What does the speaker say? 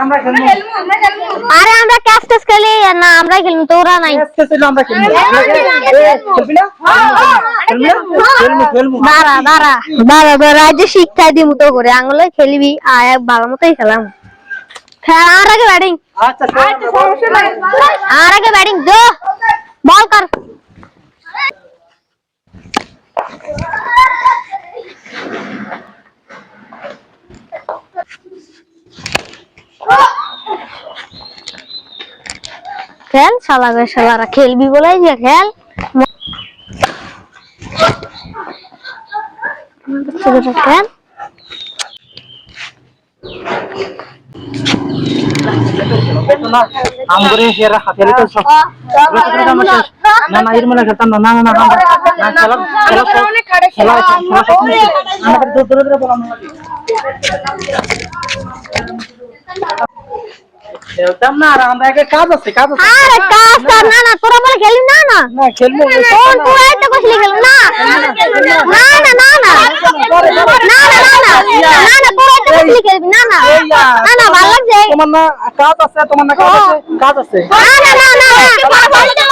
আমরা খেলবো। আরে আমরা ক্যাচ টেস খেলি না, আমরা খেলবো, তোরা নাই। ক্যাচ টেস হলো আমরা খেলবো। খেলবি না? খেলবো। দাঁড়া দাঁড়া দাঁড়া দাঁড়া, আজ শিক্ষা দিমু তো করে আঙুলে খেলবি, আয় ভালো মতোই খেলাম। আর আগে ব্যাটিং, আচ্ছা সমস্যা নাই। আর আগে ব্যাটিং দো, বল কর। খেল শালারা খেলবি বলেই যে খেল। খেল আমগরে হেরা হাতেলে তো সব না না এর মনে খেলতাম না না না না খেলা খেলা আমাদের দূরে দূরে বলা লাগে খেলতাম না। আর আমরা আগে কাজ আছে আরে কাজ কর। না না তোরা বলে খেলবি না না না খেলবো কোন তুই এত কইলি খেল না না না না না না না তোরা এত কইলি খেলবি না না না না ভালো লাগছে। তোমার না কাজ আছে, তোমার না কাজ আছে না না না না